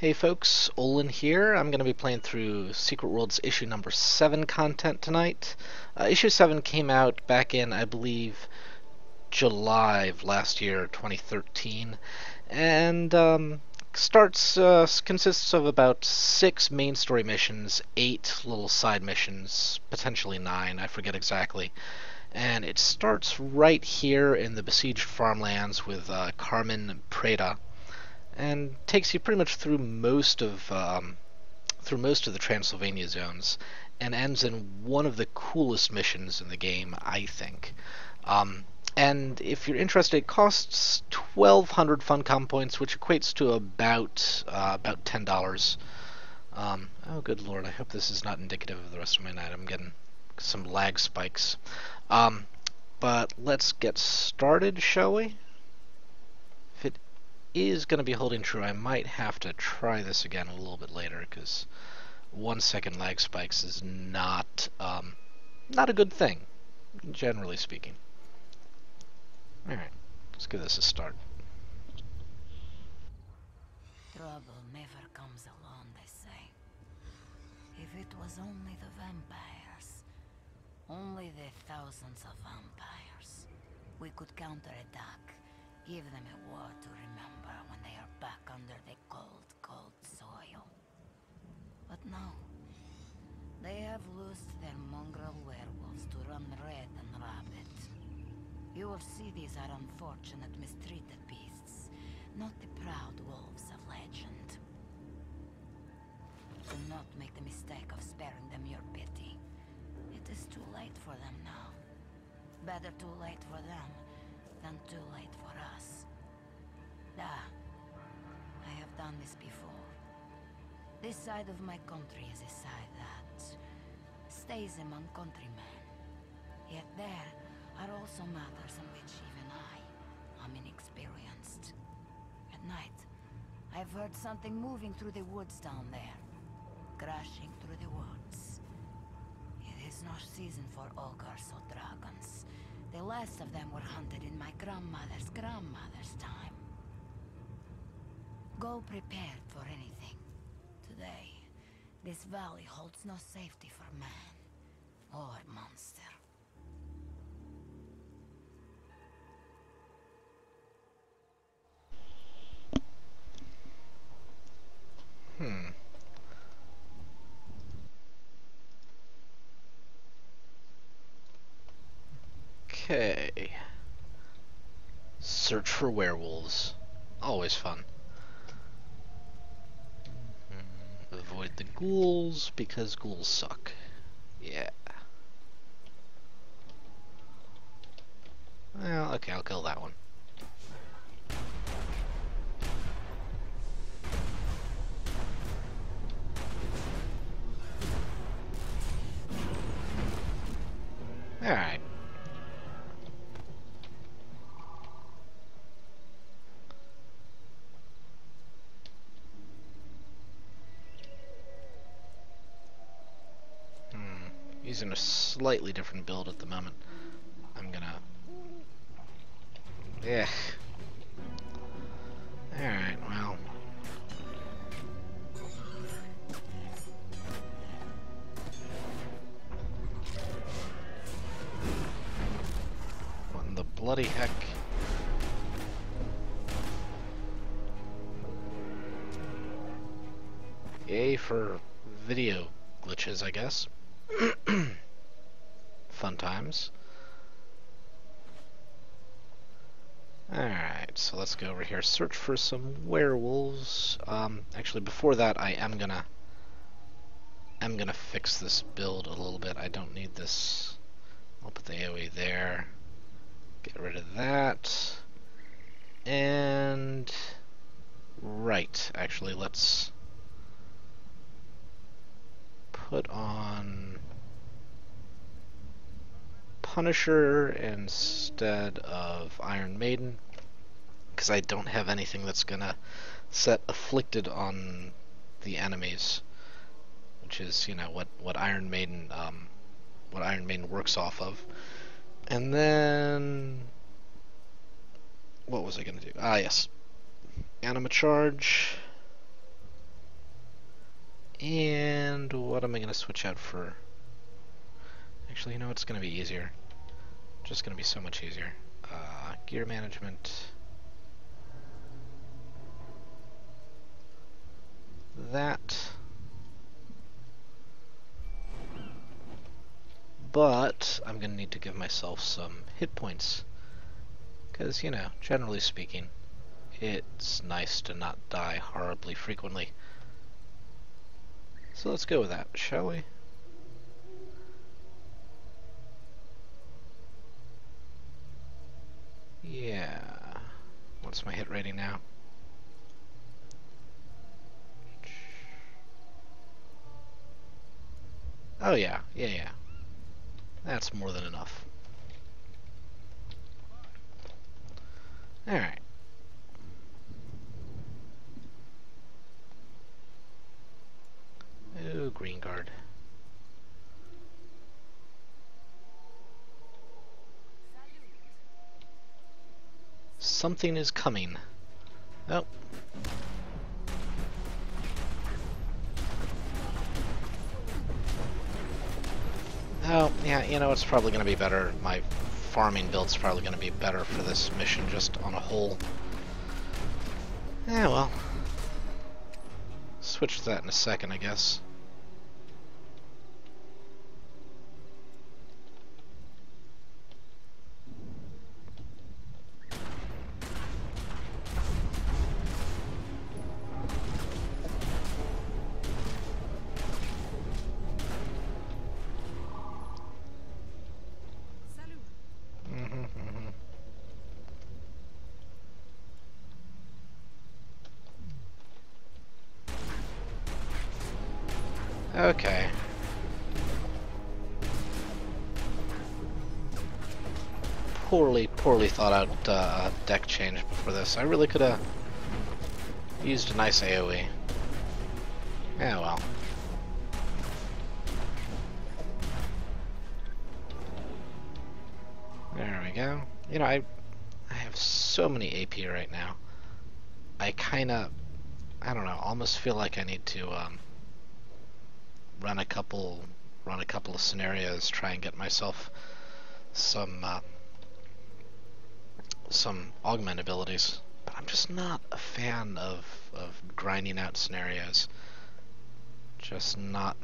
Hey folks, Olin here. I'm going to be playing through Secret Worlds issue number 7 content tonight. Issue 7 came out back in, I believe, July of last year, 2013, and consists of about 6 main story missions, 8 little side missions, potentially 9, I forget exactly. And it starts right here in the besieged farmlands with Carmen Preda, and takes you pretty much through most of the Transylvania zones, and ends in one of the coolest missions in the game, I think. And if you're interested, it costs 1,200 Funcom points, which equates to about $10. Oh, good lord! I hope this is not indicative of the rest of my night. I'm getting some lag spikes. But let's get started, shall we? If it is going to be holding true, I might have to try this again a little bit later, because 1 second lag spikes is not a good thing, generally speaking. Alright, let's give this a start. Trouble never comes alone, they say. If it was only the vampires, only the thousands of vampires, we could counterattack, give them a war to remember when they are back under the cold, cold soil. But no, they have loosed their mongrel werewolves to run red and rabid. You will see these are unfortunate, mistreated beasts, not the proud wolves of legend. Do not make the mistake of sparing them your pity. It is too late for them now. Better too late for them than too late for us. I have done this before. This side of my country is a side that stays among countrymen. Yet there are also matters in which even I am inexperienced. At night, I've heard something moving through the woods down there. Crashing through the woods. It is no season for ogres or dragons. The last of them were hunted in my grandmother's time. Go prepared for anything. Today, this valley holds no safety for man or monster. Okay. Search for werewolves. Always fun. Avoid the ghouls, because ghouls suck. Yeah. Well, okay, I'll kill that one. Alright. Using a slightly different build at the moment. I'm gonna... Yeah. Alright, well... What in the bloody heck? Yay for video glitches, I guess. Fun times. Alright, so let's go over here. Search for some werewolves. Actually, before that, I'm gonna fix this build a little bit. I don't need this. I'll put the AoE there. Get rid of that. And... Right, actually, let's put on Punisher instead of Iron Maiden, because I don't have anything that's gonna set Afflicted on the enemies, which is, you know, what Iron Maiden works off of. And then what was I gonna do? Ah, yes, Anima Charge. And what am I going to switch out for? Actually, you know what's going to be easier? Just going to be so much easier. Gear management. That. But I'm going to need to give myself some hit points. Because, you know, generally speaking, it's nice to not die horribly frequently. So let's go with that, shall we? Yeah. What's my hit rating now? Oh yeah, yeah. That's more than enough. Alright. Oh, green guard. Something is coming. Oh. Oh, yeah, you know, it's probably going to be better. My farming build's probably going to be better for this mission just on a whole. Yeah, well. Switch to that in a second, I guess. Okay. Poorly thought out deck change before this. I really could have used a nice AoE. Yeah, well. There we go. You know, I have so many AP right now. I don't know, almost feel like I need to run a couple of scenarios, try and get myself some augment abilities. But I'm just not a fan of grinding out scenarios. Just not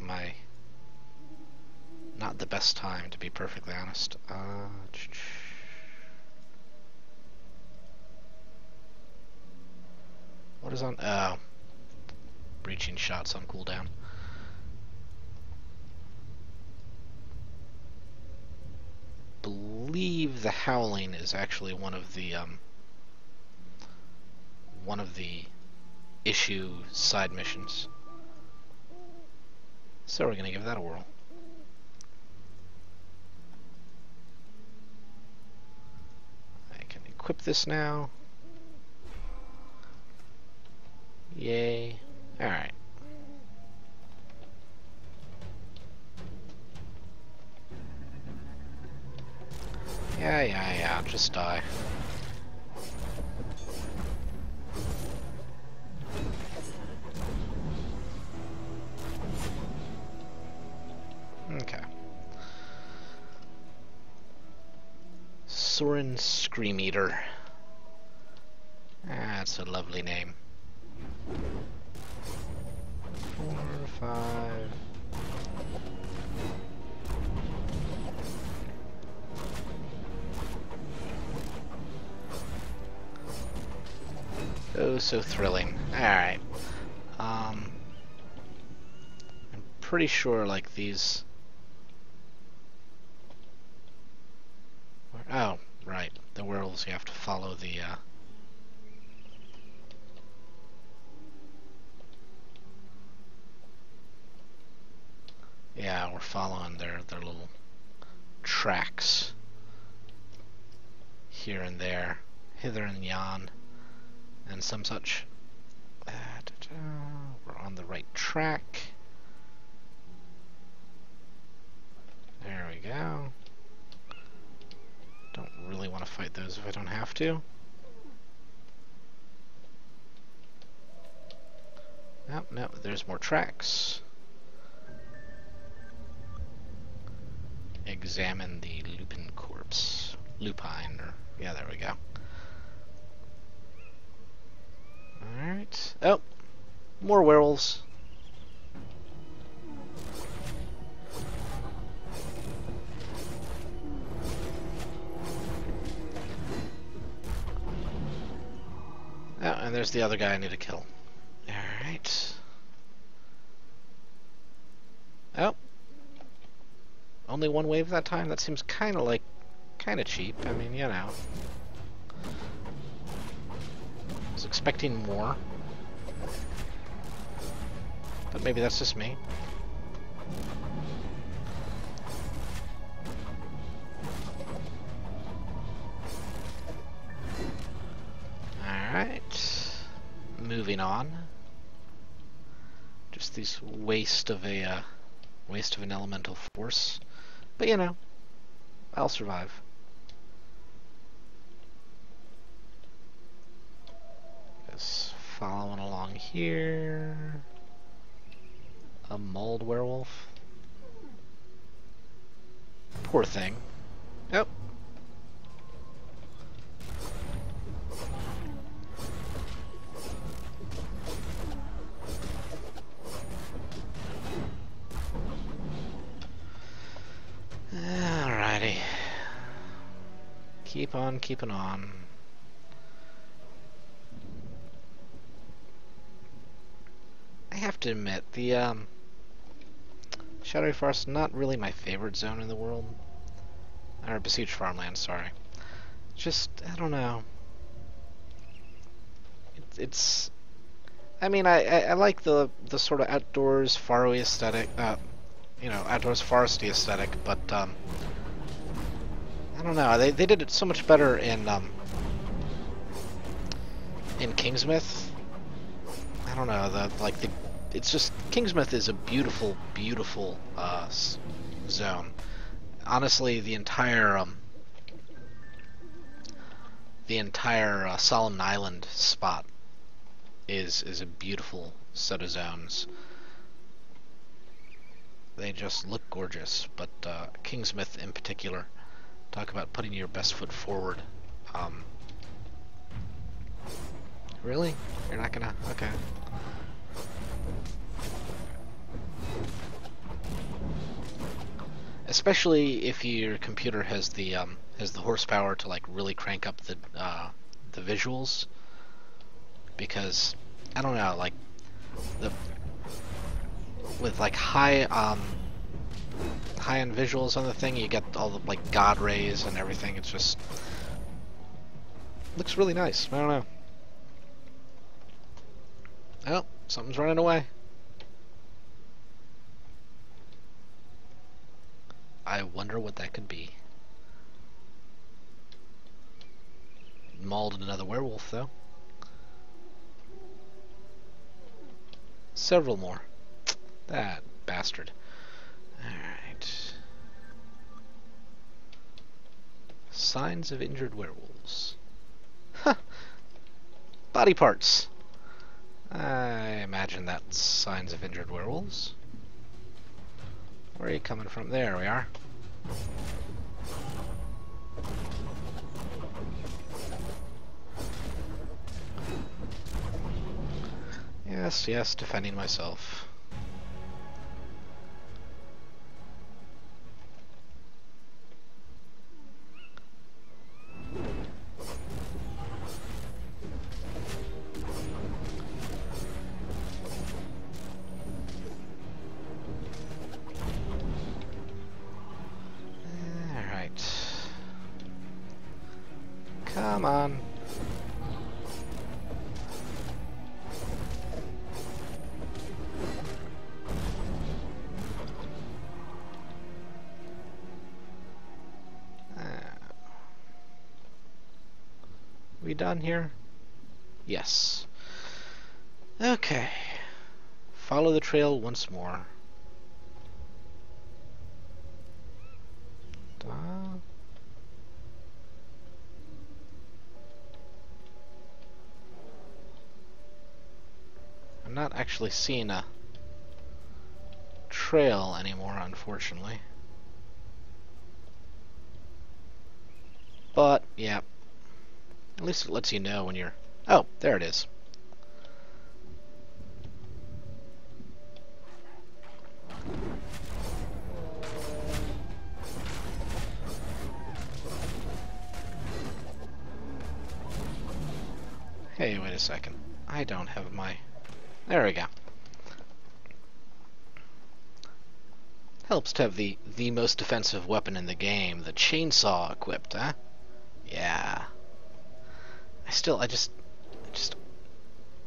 the best time, to be perfectly honest. What is on? Oh, breaching shots on cooldown. Believe the howling is actually one of the issue side missions. So we're gonna give that a whirl. I can equip this now. Yay. Alright. Yeah, just die. Okay. Soren Scream Eater. That's a lovely name. 4, 5. Oh, so thrilling. Alright. I'm pretty sure, like, these... Oh, right. The werewolves, you have to follow the, Yeah, we're following their little tracks. Here and there. Hither and yon. And some such. We're on the right track. There we go. Don't really want to fight those if I don't have to. Oh, no, there's more tracks. examine the lupin corpse. Lupine, or yeah, there we go. Alright. Oh, more werewolves. Oh, and there's the other guy I need to kill. Alright. Oh. Only one wave that time? That seems kind of cheap. I mean, you know. I was expecting more. But maybe that's just me. Alright. Moving on. Just this waste of an elemental force. But you know, I'll survive. Just following along here. A mauled werewolf. Poor thing. Oh. Alrighty. Keep on keeping on. I have to admit, the Shadowy Forest, not really my favorite zone in the world. Or Besieged Farmland, sorry. Just, I don't know. It's I mean, I like the sort of outdoors, faraway aesthetic, you know, outdoors foresty aesthetic, but I don't know. They did it so much better in Kingsmith. I don't know. It's just Kingsmith is a beautiful, beautiful zone. Honestly, the entire Solomon Island spot is a beautiful set of zones. They just look gorgeous, but Kingsmith in particular, talk about putting your best foot forward. Really? You're not gonna? Okay. Especially if your computer has the horsepower to like really crank up the visuals, because I don't know, like with like high-end visuals on the thing, you get all the like god rays and everything. It's just looks really nice. I don't know. Oh, something's running away. I wonder what that could be. Mauled another werewolf, though. Several more. That bastard. Alright. Signs of injured werewolves. Huh. Body parts. I imagine that's signs of injured werewolves. Where are you coming from? There we are. Yes, yes, defending myself. Come on. We done here? Yes. Okay. Follow the trail once more. I'm not actually seeing a trail anymore, unfortunately. But, yeah. At least it lets you know when you're... Oh, there it is. Hey, wait a second. I don't have my... There we go. Helps to have the most defensive weapon in the game, the chainsaw, equipped, huh? Yeah. I just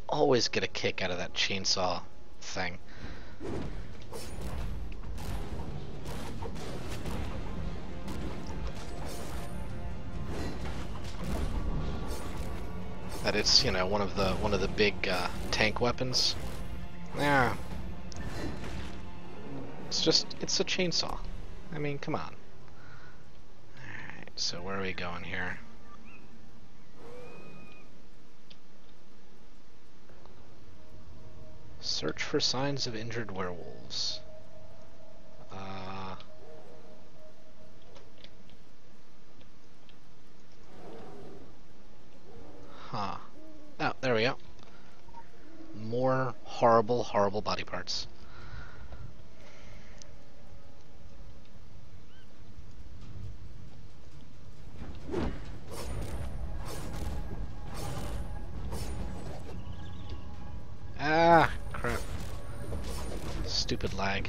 always get a kick out of that chainsaw thing. That it's, you know, one of the big tank weapons. Yeah. It's a chainsaw. I mean, come on. Alright, so where are we going here? Search for signs of injured werewolves. Huh. Oh, there we go. More horrible, horrible body parts. Ah, crap. Stupid lag.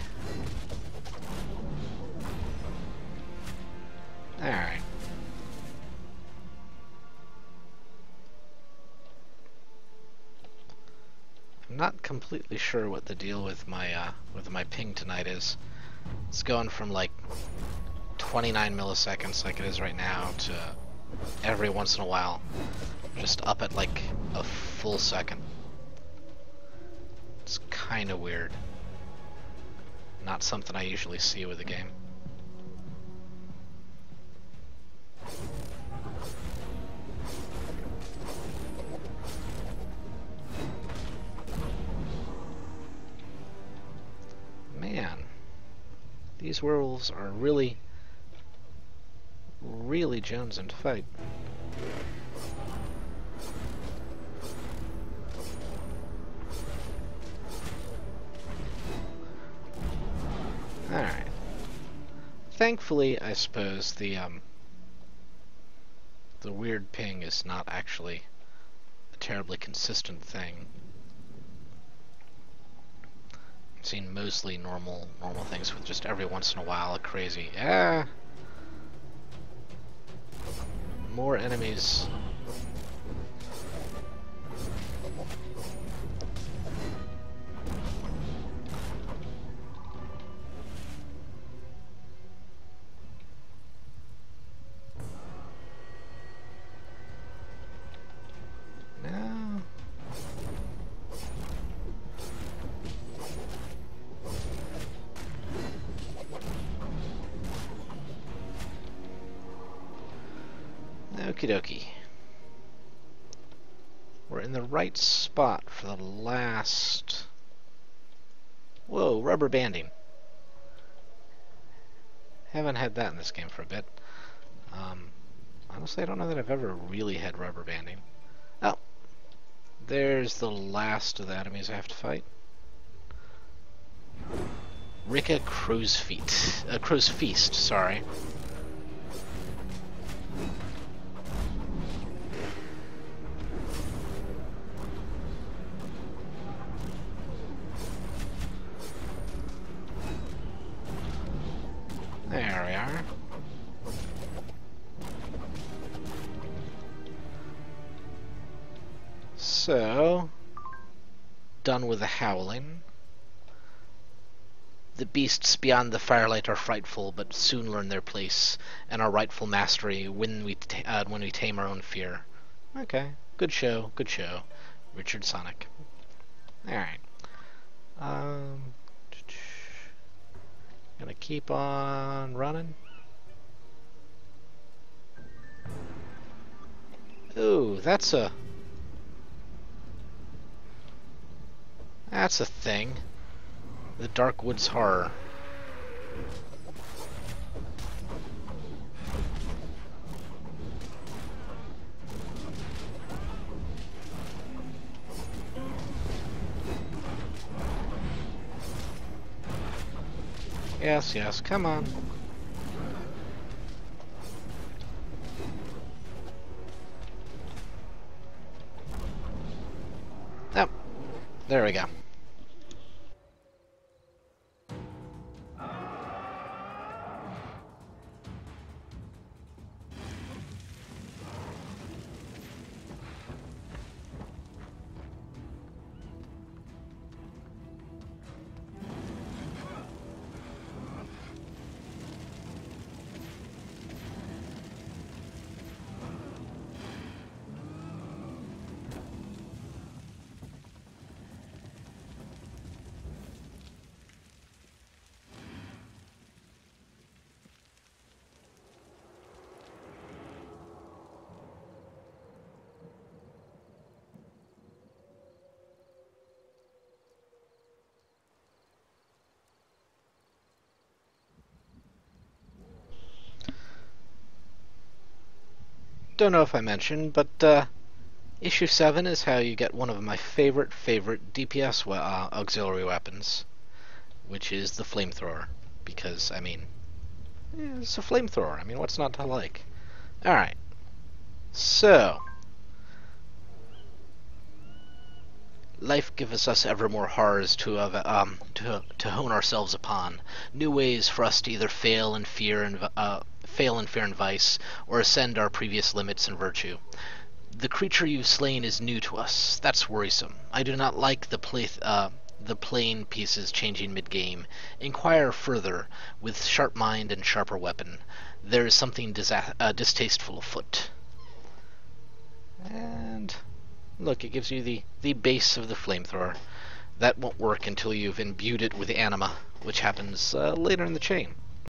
Alright. I'm not completely sure what the deal with my ping tonight is. It's going from like 29 milliseconds like it is right now to every once in a while just up at like a full second. It's kind of weird. Not something I usually see with the game. Man, these werewolves are really jonesing to fight. Alright. Thankfully, I suppose the weird ping is not actually a terribly consistent thing. I've seen mostly normal things with just every once in a while a crazy more enemies. No. Okie dokie. We're in the right spot for the last... Whoa, rubber banding. Haven't had that in this game for a bit. Honestly, I don't know that I've ever really had rubber banding. Oh, there's the last of the enemies I have to fight. Rika Crow's Feast, sorry. There we are. So, done with the howling. The beasts beyond the firelight are frightful, but soon learn their place and our rightful mastery when we tame our own fear. Okay, good show, good show. Richard Sonic. Alright. Gonna keep on running. Ooh, that's a thing. The Dark Woods Horror. Yes, yes, come on. Oh, there we go. Don't know if I mentioned, but issue 7 is how you get one of my favorite DPS auxiliary weapons, which is the flamethrower. Because, I mean, it's a flamethrower. I mean, what's not to like? Alright, so life gives us ever more horrors to hone ourselves upon, new ways for us to either fail in fear and vice, or ascend our previous limits in virtue. The creature you've slain is new to us. That's worrisome. I do not like the plain pieces changing mid-game. Inquire further, with sharp mind and sharper weapon. There is something distasteful afoot. And look, it gives you the base of the flamethrower. That won't work until you've imbued it with anima, which happens later in the chain.